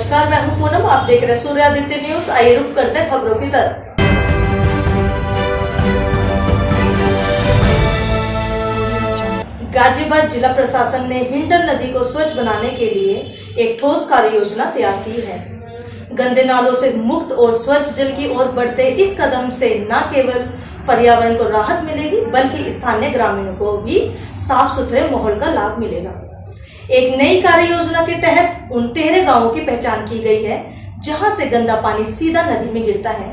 नमस्कार, मैं हूं पूनम। आप देख रहे हैं सूर्यादित्य न्यूज। आइए रुक करते हैं खबरों की तरफ। गाजियाबाद जिला प्रशासन ने हिंडन नदी को स्वच्छ बनाने के लिए एक ठोस कार्य योजना तैयार की है। गंदे नालों से मुक्त और स्वच्छ जल की ओर बढ़ते इस कदम से न केवल पर्यावरण को राहत मिलेगी, बल्कि स्थानीय ग्रामीणों को भी साफ सुथरे माहौल का लाभ मिलेगा। एक नई कार्य योजना के तहत उन 13 गांवों की पहचान की गई है जहां से गंदा पानी सीधा नदी में गिरता है।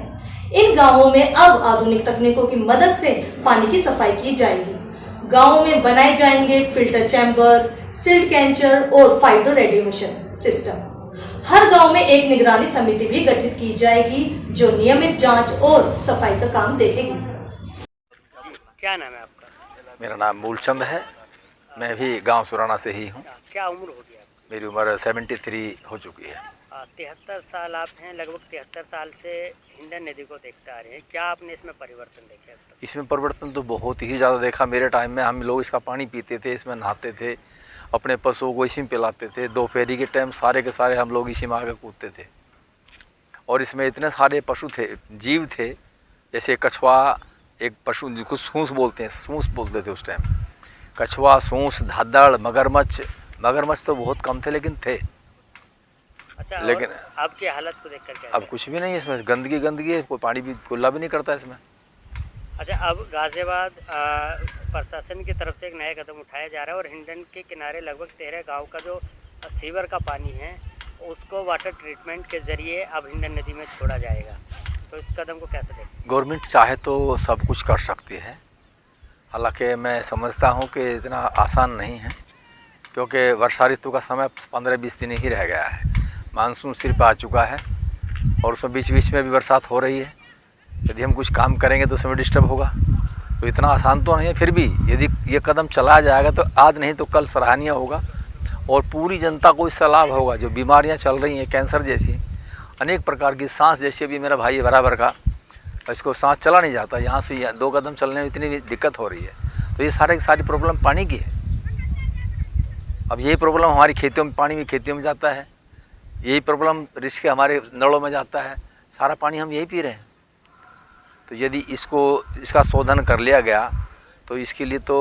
इन गांवों में अब आधुनिक तकनीकों की मदद से पानी की सफाई की जाएगी। गांवों में बनाए जाएंगे फिल्टर चैम्बर, सिल्ट कैंचर और फाइटो रेडिएशन सिस्टम। हर गांव में एक निगरानी समिति भी गठित की जाएगी जो नियमित जांच और सफाई का काम देखेगी। क्या नाम है आपका? मेरा नाम मूलचंद है। मैं भी गांव सुराना से ही हूं। क्या उम्र होगी आपकी? मेरी उम्र 73 हो चुकी है। 73 साल आप हैं। लगभग 73 साल से हिंडन नदी को देखते आ रहे हैं। क्या आपने इसमें परिवर्तन देखे अब तक? इसमें परिवर्तन तो बहुत ही ज़्यादा देखा। मेरे टाइम में हम लोग इसका पानी पीते थे, इसमें नहाते थे, अपने पशुओं को इसी में पिलाते थे। दोपहरी के टाइम सारे के सारे हम लोग इसी में आकर कूदते थे। और इसमें इतने सारे पशु थे, जीव थे, जैसे कछुआ, एक पशु जिसको सूंस बोलते हैं, सूंस बोलते थे उस टाइम। कछुआ, सूंस, धादड़, मगरमच्छ तो बहुत कम थे लेकिन थे। अच्छा, लेकिन आपकी हालत को देखकर क्या अब कुछ भी नहीं है इसमें। गंदगी है, कोई पानी भी कुल्ला भी नहीं करता इसमें। अच्छा, अब गाजियाबाद प्रशासन की तरफ से एक नया कदम उठाया जा रहा है और हिंडन के किनारे लगभग 13 गांव का जो सीवर का पानी है उसको वाटर ट्रीटमेंट के जरिए अब हिंडन नदी में छोड़ा जाएगा। तो इस कदम को कैसे देखें? गवर्नमेंट चाहे तो सब कुछ कर सकती है, हालांकि मैं समझता हूं कि इतना आसान नहीं है, क्योंकि वर्षा ऋतु का समय 15-20 दिन ही रह गया है। मानसून सिर पर आ चुका है और उसमें बीच बीच में भी बरसात हो रही है। यदि हम कुछ काम करेंगे तो उसमें डिस्टर्ब होगा, तो इतना आसान तो नहीं है। फिर भी यदि ये कदम चलाया जाएगा तो आज नहीं तो कल सराहनीय होगा और पूरी जनता को इससे लाभ होगा। जो बीमारियां चल रही हैं, कैंसर जैसी, अनेक प्रकार की, सांस जैसी, अभी मेरा भाई है बराबर का, इसको सांस चला नहीं जाता, यहाँ से 2 कदम चलने में इतनी दिक्कत हो रही है। तो ये सारी प्रॉब्लम पानी की है। अब यही प्रॉब्लम हमारी खेतियों में, पानी भी खेतियों में जाता है, यही प्रॉब्लम रिस्क के हमारे नलों में जाता है, सारा पानी हम यही पी रहे हैं। तो यदि इसका शोधन कर लिया गया तो इसके लिए तो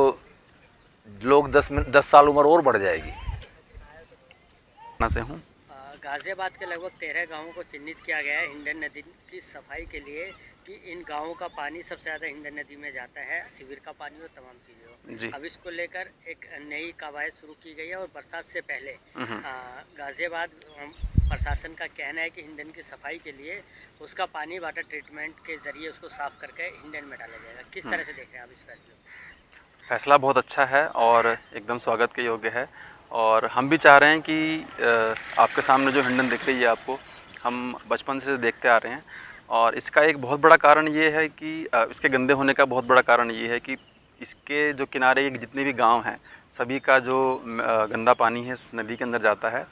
लोग 10 साल उम्र और बढ़ जाएगी। से हूँ। गाजियाबाद के लगभग 13 गांवों को चिन्हित किया गया है हिंडन नदी की सफाई के लिए कि इन गांवों का पानी सबसे ज़्यादा हिंडन नदी में जाता है, शिविर का पानी और तमाम चीज़ें। अब इसको लेकर एक नई कवायद शुरू की गई है और बरसात से पहले गाजियाबाद प्रशासन का कहना है कि हिंडन की सफाई के लिए उसका पानी वाटर ट्रीटमेंट के जरिए उसको साफ करके हिंडन में डाला जाएगा। किस तरह से देख रहे हैं आप इस फैसले को? फैसला बहुत अच्छा है और एकदम स्वागत के योग्य है। और हम भी चाह रहे हैं कि आपके सामने जो हिंडन दिख रही है आपको, हम बचपन से देखते आ रहे हैं। और इसका एक बहुत बड़ा कारण ये है कि इसके गंदे होने का बहुत बड़ा कारण ये है कि इसके जो किनारे के जितने भी गांव हैं, सभी का जो गंदा पानी है इस नदी के अंदर जाता है।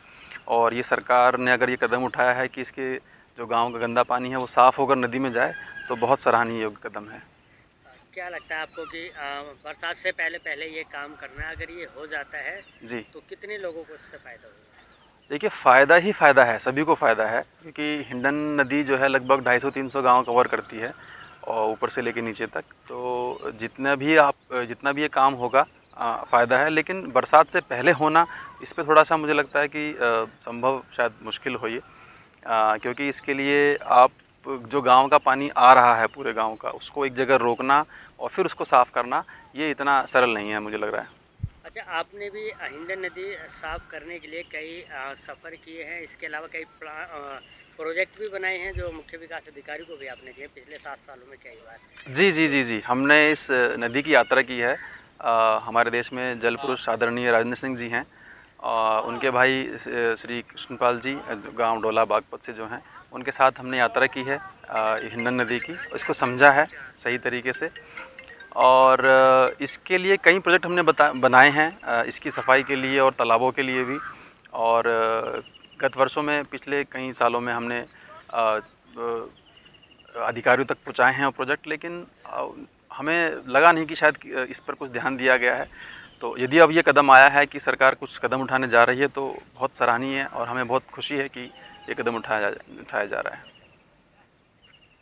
और ये सरकार ने अगर ये कदम उठाया है कि इसके जो गांव का गंदा पानी है वो साफ़ होकर नदी में जाए, तो बहुत सराहनीय योग्य कदम है। क्या लगता है आपको कि बरसात से पहले ये काम करना है? अगर ये हो जाता है जी, तो कितने लोगों को इससे फ़ायदा होगा? देखिए, फ़ायदा ही फ़ायदा है, सभी को फ़ायदा है, क्योंकि हिंडन नदी जो है लगभग 250-300 गांव कवर करती है और ऊपर से लेके नीचे तक। तो जितना भी ये काम होगा फ़ायदा है। लेकिन बरसात से पहले होना, इस पे थोड़ा सा मुझे लगता है कि संभव शायद मुश्किल हो ये, क्योंकि इसके लिए आप जो गांव का पानी आ रहा है पूरे गांव का, उसको एक जगह रोकना और फिर उसको साफ़ करना, ये इतना सरल नहीं है मुझे लग रहा है। अच्छा, आपने भी हिंडन नदी साफ करने के लिए कई सफ़र किए हैं, इसके अलावा कई प्रोजेक्ट भी बनाए हैं जो मुख्य विकास अधिकारी को भी आपने दिए पिछले 7 सालों में कई बार। जी, हमने इस नदी की यात्रा की है। हमारे देश में जल पुरुष आदरणीय राजेंद्र सिंह जी हैं, उनके भाई श्री कृष्णपाल जी गांव डोला बागपत से जो हैं, उनके साथ हमने यात्रा की है हिंडन नदी की, इसको समझा है सही तरीके से। और इसके लिए कई प्रोजेक्ट हमने बनाए हैं, इसकी सफाई के लिए और तालाबों के लिए भी। और गत वर्षों में, पिछले कई सालों में हमने अधिकारियों तक पहुंचाए हैं और प्रोजेक्ट, लेकिन हमें लगा नहीं कि शायद इस पर कुछ ध्यान दिया गया है। तो यदि अब ये कदम आया है कि सरकार कुछ कदम उठाने जा रही है तो बहुत सराहनीय है और हमें बहुत खुशी है कि ये कदम उठाया जा रहा है।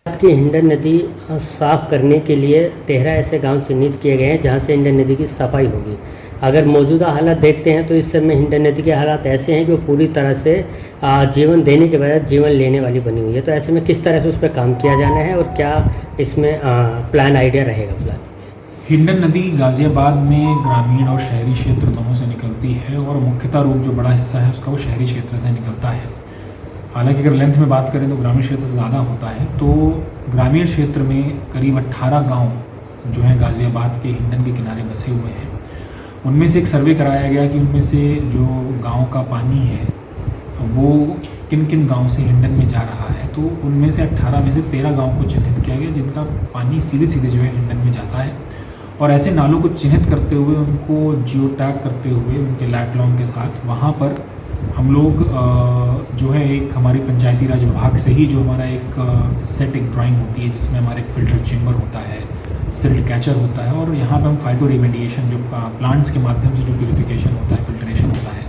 की हिंडन नदी साफ़ करने के लिए 13 ऐसे गांव चिन्हित किए गए हैं जहां से हिंडन नदी की सफाई होगी। अगर मौजूदा हालात देखते हैं तो इस समय हिंडन नदी के हालात ऐसे हैं कि वो पूरी तरह से जीवन देने के बजाय जीवन लेने वाली बनी हुई है। तो ऐसे में किस तरह से उस पर काम किया जाना है और क्या इसमें प्लान आइडिया रहेगा फिलहाल? हिंडन नदी गाज़ियाबाद में ग्रामीण और शहरी क्षेत्र दोनों से निकलती है और मुख्यतः रूप जो बड़ा हिस्सा है उसका वो शहरी क्षेत्र से निकलता है। हालांकि अगर लेंथ में बात करें तो ग्रामीण क्षेत्र से ज़्यादा होता है। तो ग्रामीण क्षेत्र में करीब 18 गांव जो हैं गाज़ियाबाद के हिंडन के किनारे बसे हुए हैं। उनमें से एक सर्वे कराया गया कि उनमें से जो गांव का पानी है वो किन किन गांव से हिंडन में जा रहा है। तो उनमें से 18 में से 13 गाँव को चिन्हित किया गया जिनका पानी सीधे सीधे जो है हिंडन में जाता है। और ऐसे नालों को चिन्हित करते हुए उनको जियो टैग करते हुए उनके लैट लॉन्ग के साथ वहाँ पर हम लोग जो है एक हमारी पंचायती राज विभाग से ही जो हमारा एक सेट एक ड्राइंग होती है जिसमें हमारा एक फ़िल्टर चेम्बर होता है, सिल्ट कैचर होता है और यहाँ पर हम फाइटो रिमेडिएशन जो प्लांट्स के माध्यम से जो प्यूरिफिकेशन होता है, फिल्ट्रेशन होता है,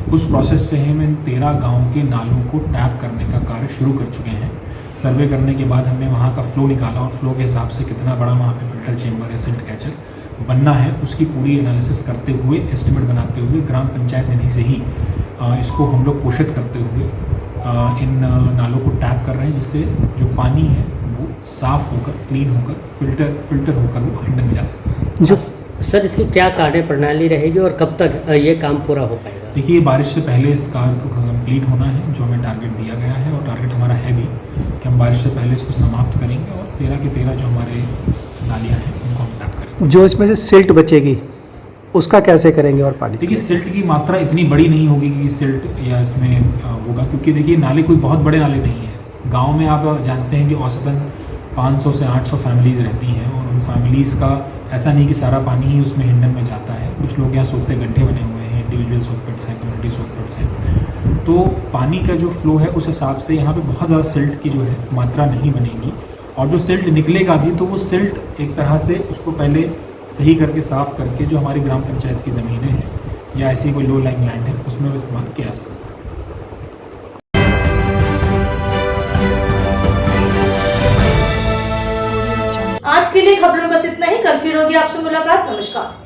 उस प्रोसेस से हम इन 13 गाँव के नालों को टैप करने का कार्य शुरू कर चुके हैं। सर्वे करने के बाद हमने वहाँ का फ़्लो निकाला और फ्लो के हिसाब से कितना बड़ा वहाँ पे फ़िल्टर चेम्बर या सिल्ट कैचर बनना है उसकी पूरी एनालिसिस करते हुए, एस्टिमेट बनाते हुए ग्राम पंचायत निधि से ही इसको हम लोग पोषित करते हुए इन नालों को टैप कर रहे हैं जिससे जो पानी है वो साफ़ होकर, क्लीन होकर, फिल्टर होकर वो हिंडन में जा सके। जो सर इसकी क्या कार्य प्रणाली रहेगी और कब तक ये काम पूरा हो पाएगा? देखिए बारिश से पहले इस कार्य को कंप्लीट होना है जो हमें टारगेट दिया गया है और टारगेट हमारा है भी कि हम बारिश से पहले इसको समाप्त करेंगे और 13 के 13 जो हमारे नालियाँ हैं उनको हम टैप करेंगे। जो इसमें से सिल्ट बचेगी उसका कैसे करेंगे और पानी? देखिए सिल्ट की मात्रा इतनी बड़ी नहीं होगी कि सिल्ट या इसमें होगा क्योंकि देखिए नाले कोई बहुत बड़े नाले नहीं है। गांव में आप जानते हैं कि औसतन 500 से 800 फैमिलीज़ रहती हैं और उन फैमिलीज़ का ऐसा नहीं कि सारा पानी ही उसमें हिंडन में जाता है। कुछ लोग यहाँ सोखते गड्ढे बने हुए हैं, इंडिविजुअल सोकपिट्स हैं, कम्युनिटी सोकपिट्स हैं। तो पानी का जो फ्लो है उस हिसाब से यहाँ पे बहुत ज़्यादा सिल्ट की जो है मात्रा नहीं बनेगी और जो सिल्ट निकलेगा भी तो वो सिल्ट एक तरह से उसको पहले सही करके साफ़ करके जो हमारी ग्राम पंचायत की ज़मीनें हैं या ऐसी कोई लो लाइंग लैंड है उसमें वो इस्तेमाल किया जा सकता है। आज के लिए खबरों में बस इतना ही। कल फिर होगी आपसे मुलाकात। नमस्कार।